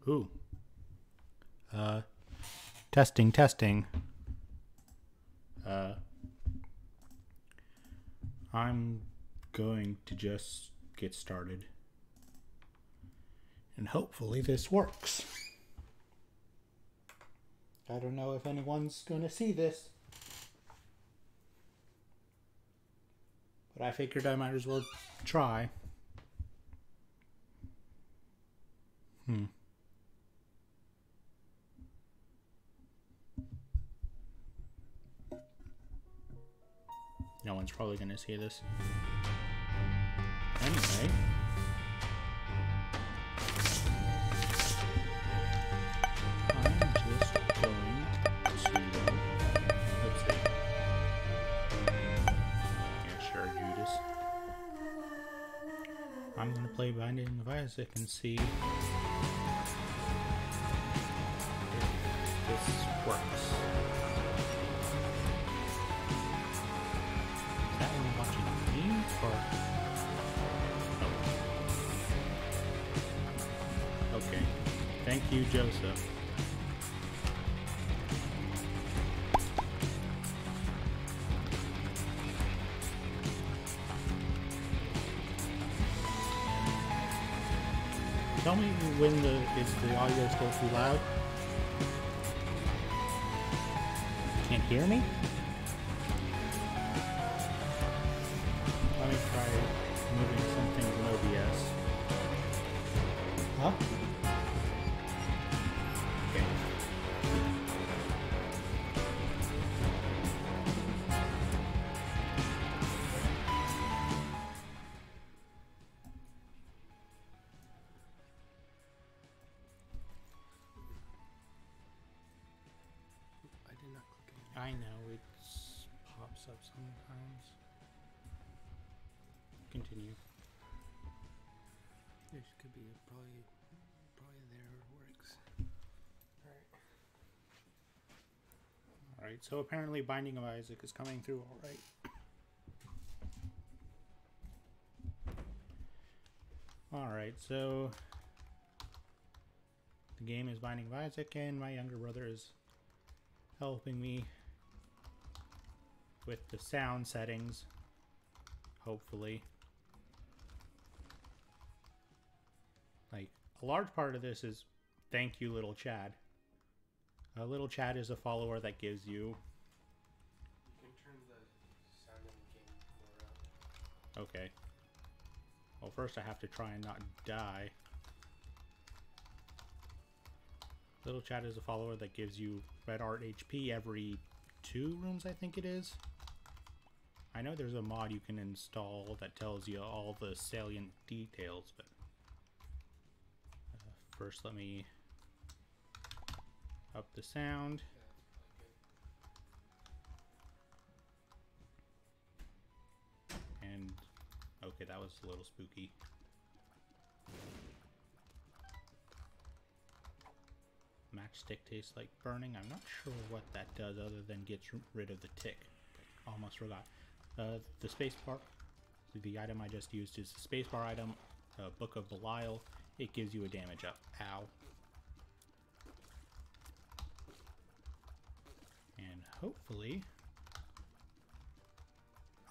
Ooh. Uh, testing, testing. I'm going to just get started. And hopefully this works. I don't know if anyone's gonna see this. But I figured I might as well try. No one's probably gonna see this. Anyway. I'm just going to... Let's see. Yeah, sure, Judas. I'm gonna play Binding of Isaac and see if this works. Is that one watching me or... Oh. Okay. Thank you, Joseph. Tell me when is the audio still too loud? Can't hear me? Let me try moving something in OBS. Huh? Okay. I know, it pops up sometimes. Continue. There could be probably there it works. Alright, so apparently Binding of Isaac is coming through alright. Alright, so the game is Binding of Isaac and my younger brother is helping me with the sound settings, hopefully. Like, a large part of this is thank you, Little Chad. Little Chad is a follower that gives you... You can turn the sound in the game more up. Okay. Well, first I have to try and not die. Little Chad is a follower that gives you red art HP every 2 rooms, I think it is. I know there's a mod you can install that tells you all the salient details, but first let me up the sound. And okay, that was a little spooky. Matchstick tastes like burning. I'm not sure what that does other than gets rid of the tick. Almost forgot. The spacebar, the item I just used is the spacebar item, Book of Belial. It gives you a damage up. Ow. And hopefully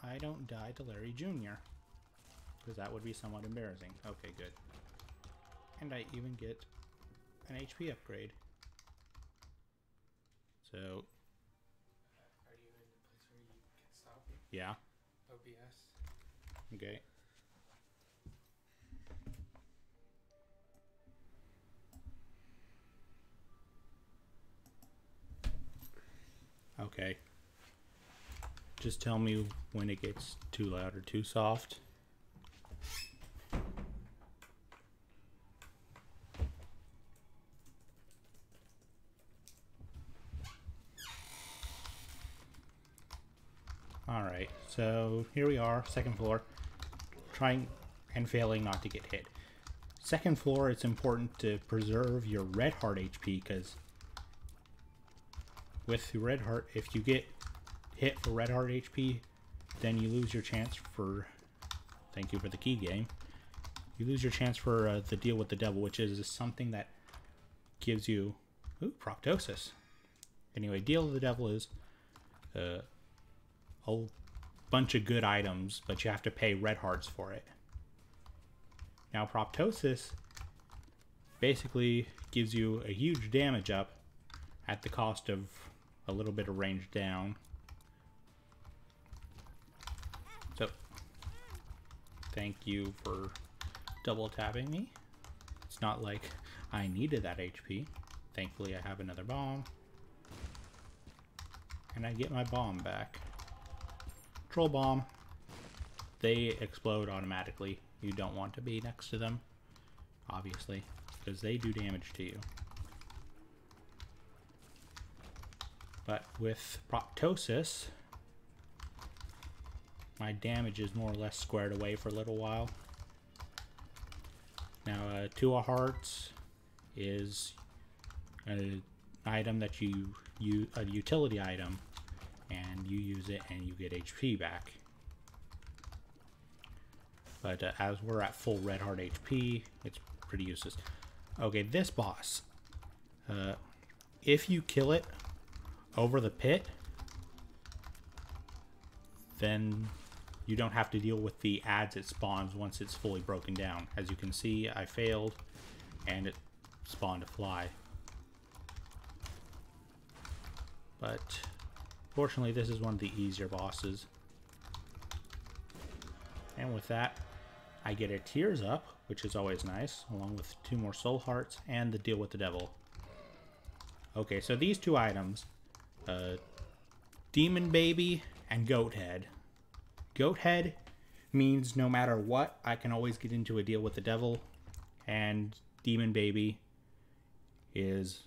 I don't die to Larry Jr. because that would be somewhat embarrassing. Okay, good. And I even get an HP upgrade. So... Are you in the place where you can stop? Yeah. OBS. Okay. Okay. Just tell me when it gets too loud or too soft. Alright, so here we are, second floor. Trying and failing not to get hit. Second floor, it's important to preserve your red heart HP, because with the red heart, if you get hit for red heart HP, then you lose your chance for, thank you for the key game, you lose your chance for the deal with the devil, which is something that gives you Proptosis. Anyway, Deal with the Devil is a bunch of good items, but you have to pay red hearts for it. Now, Proptosis basically gives you a huge damage up at the cost of a little bit of range down. So, thank you for double tapping me. It's not like I needed that HP. Thankfully, I have another bomb. And I get my bomb back. Troll bomb. They explode automatically. You don't want to be next to them, obviously, because they do damage to you. But with Proptosis, my damage is more or less squared away for a little while. Now, Two of Hearts is an item that you use, a utility item, and you use it and you get HP back. But as we're at full red heart HP, it's pretty useless. Okay, this boss, if you kill it over the pit, then you don't have to deal with the ads it spawns once it's fully broken down. As you can see, I failed, and it spawned a fly. But fortunately, this is one of the easier bosses. And with that, I get a Tears Up, which is always nice, along with 2 more Soul Hearts and the Deal with the Devil. Okay, so these 2 items, Demon Baby and Goat Head. Goat Head means no matter what, I can always get into a deal with the devil, and Demon Baby is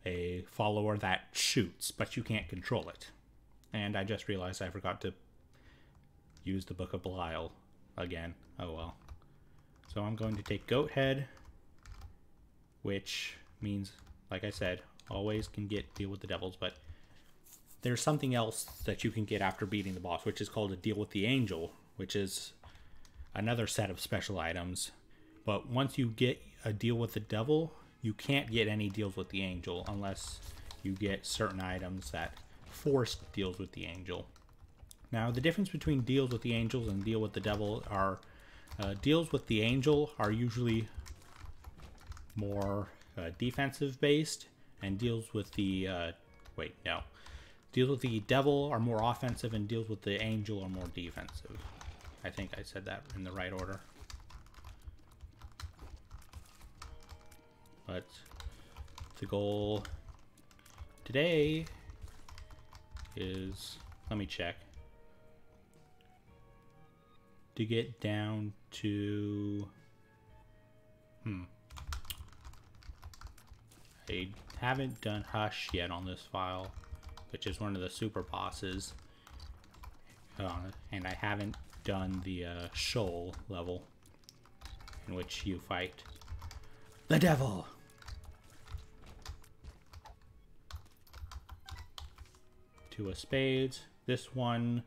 a follower that shoots, but you can't control it. And I just realized I forgot to use the Book of Belial again. Oh well. So I'm going to take Goat Head, which means, like I said, always can deal with the devils, but there's something else that you can get after beating the boss, which is called a Deal with the Angel, which is another set of special items. But once you get a deal with the devil, you can't get any deals with the angel unless you get certain items that force deals with the angel. Now, the difference between deals with the angels and deal with the devil are deals with the angel are usually more defensive based, and deals with the deals with the devil are more offensive, and deals with the angel are more defensive. I think I said that in the right order. But the goal today is, let me check, to get down to, I haven't done Hush yet on this file, which is one of the super bosses, and I haven't done the Shoal level, in which you fight the devil. Two of Spades. This one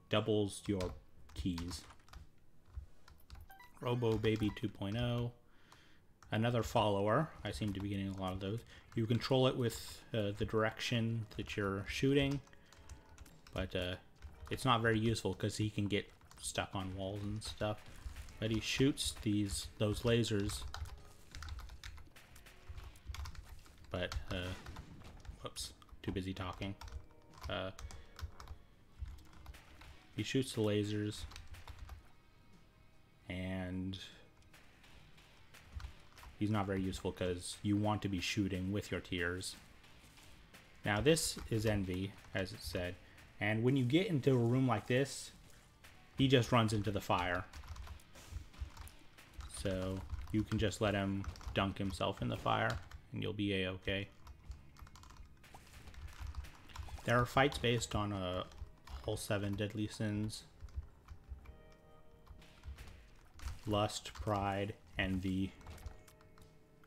doubles your keys. Robo Baby 2.0. Another follower. I seem to be getting a lot of those. You control it with the direction that you're shooting, but it's not very useful because he can get stuck on walls and stuff. But he shoots those lasers. But whoops, too busy talking. He shoots the lasers, and he's not very useful because you want to be shooting with your tears. Now this is Envy, as it said, and when you get into a room like this, he just runs into the fire. So you can just let him dunk himself in the fire and you'll be a-okay. There are fights based on all 7 deadly sins: lust, pride, envy,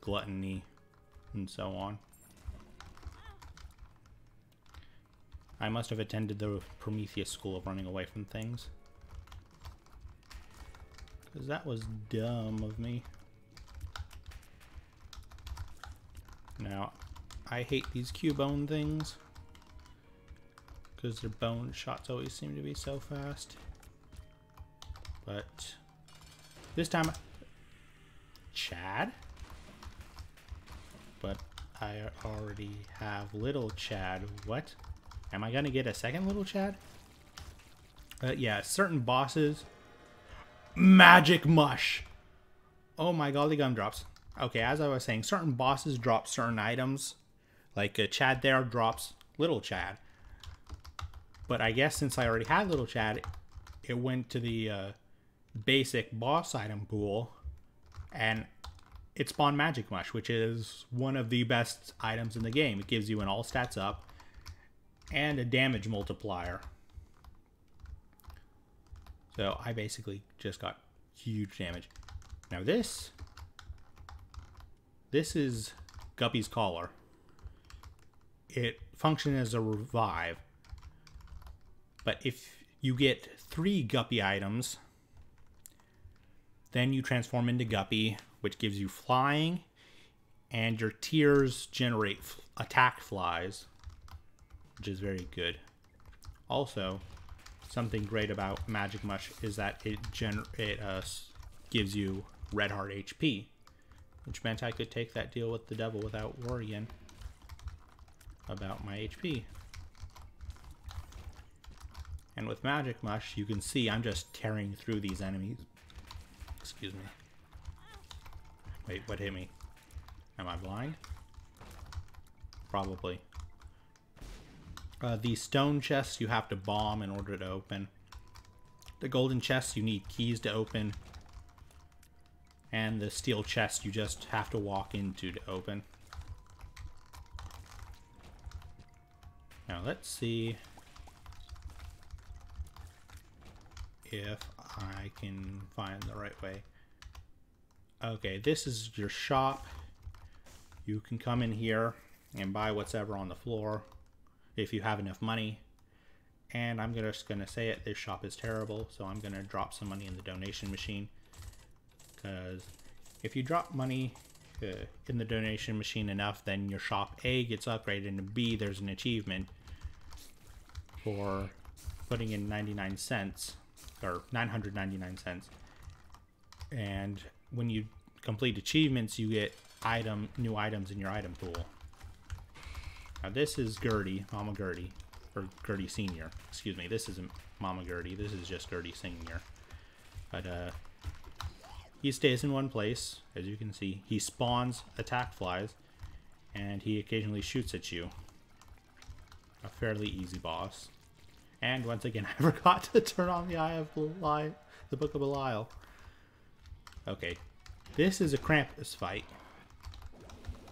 gluttony, and so on. I must have attended the Prometheus school of running away from things, because that was dumb of me. Now, I hate these Cubone things because their bone shots always seem to be so fast. But this time, Chad? But I already have Little Chad. What? Am I gonna get a second Little Chad? Yeah, certain bosses. Magic Mush! Oh my golly gumdrops. Okay, as I was saying, certain bosses drop certain items. Like Chad there drops Little Chad. But I guess since I already had Little Chad, it went to the basic boss item pool. And it spawned Magic Mush, which is one of the best items in the game. It gives you an all stats up and a damage multiplier. So I basically just got huge damage. Now this is Guppy's Collar. It functions as a revive. But if you get 3 Guppy items, then you transform into Guppy, which gives you flying, and your tears generate attack flies, which is very good. Also, something great about Magic Mush is that it gives you red heart HP, which meant I could take that deal with the devil without worrying about my HP. And with Magic Mush, you can see I'm just tearing through these enemies. Excuse me. Wait, what hit me? Am I blind? Probably. The stone chests you have to bomb in order to open. The golden chests you need keys to open. And the steel chest you just have to walk into to open. Now let's see if I can find the right way. Okay, this is your shop. You can come in here and buy whatever on the floor if you have enough money. And I'm just gonna say it, this shop is terrible, so I'm gonna drop some money in the donation machine. Because if you drop money in the donation machine enough, then your shop A gets upgraded, and B, there's an achievement for putting in 99 cents, or 999 cents. And when you complete achievements, you get new items in your item pool. Now this is Gertie, Mama Gertie, or Gertie Senior. Excuse me, this isn't Mama Gertie, this is just Gertie Senior. But he stays in one place, as you can see. He spawns attack flies, and he occasionally shoots at you. A fairly easy boss. And once again, I forgot to turn on the Eye of Belial, the Book of Belial. Okay, this is a Krampus fight.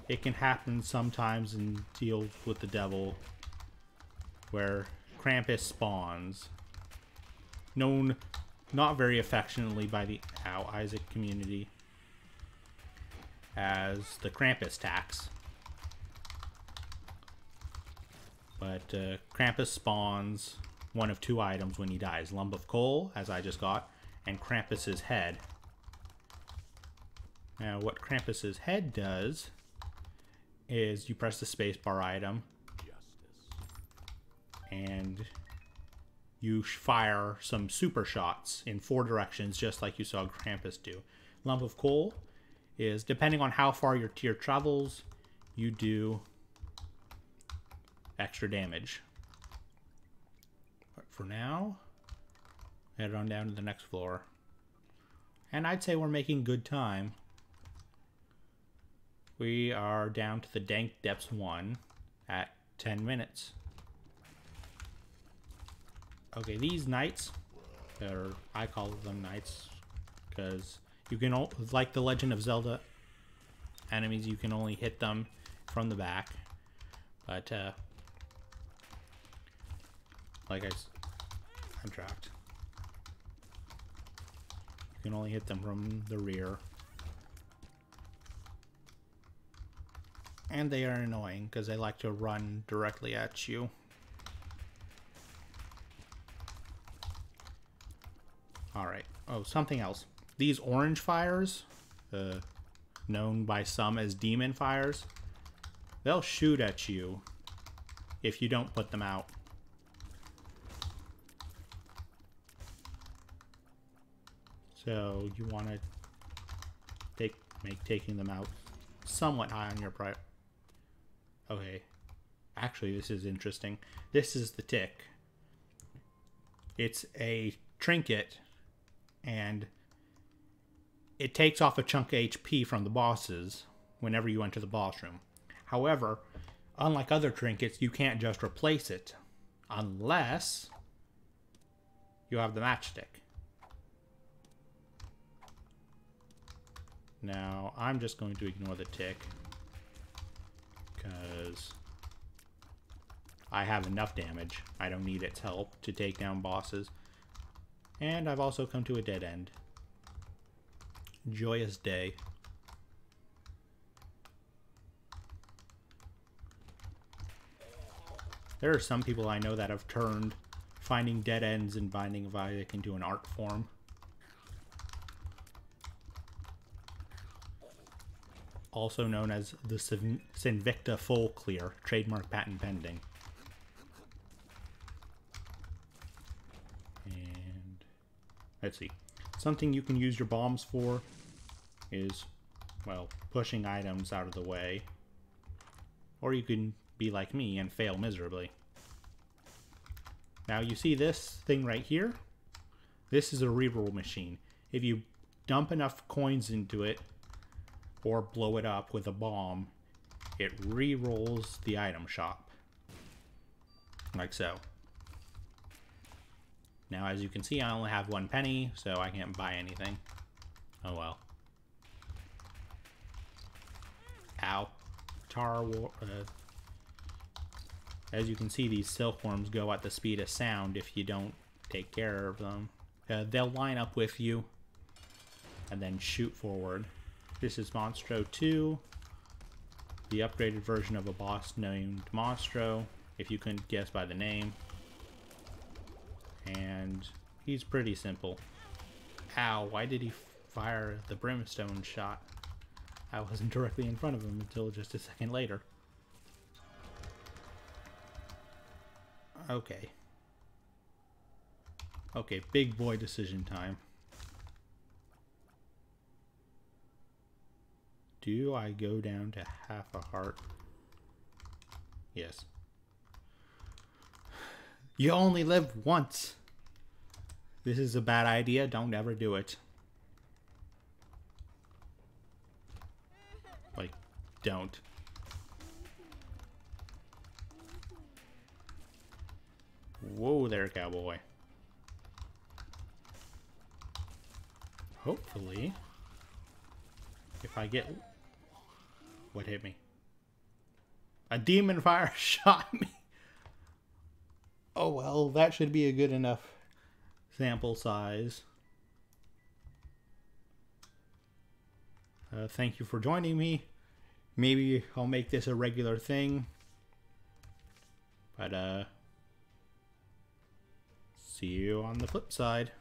It can happen sometimes in deals with the devil, where Krampus spawns. Known not very affectionately by the Isaac community as the Krampus tax. But Krampus spawns one of 2 items when he dies. Lump of coal, as I just got, and Krampus's head. Now what Krampus's head does is you press the spacebar item and you fire some super shots in 4 directions, just like you saw Krampus do. Lump of coal is, depending on how far your tier travels, you do extra damage. But for now, head on down to the next floor. And I'd say we're making good time. We are down to the Dank Depths 1 at 10 minutes. Okay, these knights, or I call them knights, because you can, like the Legend of Zelda enemies, you can only hit them from the back. But, like I'm trapped. You can only hit them from the rear. And they are annoying because they like to run directly at you. Alright. Oh, something else. These orange fires, known by some as demon fires, they'll shoot at you if you don't put them out. So you want to make taking them out somewhat high on your priority. Okay, actually this is interesting. This is the tick. It's a trinket, and it takes off a chunk of HP from the bosses whenever you enter the boss room. However, unlike other trinkets, you can't just replace it unless you have the matchstick. Now, I'm just going to ignore the tick because I have enough damage. I don't need its help to take down bosses. And I've also come to a dead end. Joyous day. There are some people I know that have turned finding dead ends in Binding of Isaac into an art form. Also known as the Sinvicta Full Clear, trademark patent pending. And let's see. Something you can use your bombs for is, well, pushing items out of the way. Or you can be like me and fail miserably. Now you see this thing right here? This is a reroll machine. If you dump enough coins into it, or blow it up with a bomb, it re-rolls the item shop. Like so. Now as you can see, I only have 1 penny, so I can't buy anything. Oh well. Ow. As you can see, these silkworms go at the speed of sound if you don't take care of them. They'll line up with you and then shoot forward. This is Monstro 2, the upgraded version of a boss named Monstro, if you couldn't guess by the name. And he's pretty simple. Ow, why did he fire the brimstone shot? I wasn't directly in front of him until just a second later. Okay. Okay, big boy decision time. Do I go down to half a heart? Yes. You only live once. This is a bad idea. Don't ever do it. Like, don't. Whoa there, cowboy. Hopefully, if I get... What hit me? A demon fire shot me. Oh well, that should be a good enough sample size. Thank you for joining me. Maybe I'll make this a regular thing. But see you on the flip side.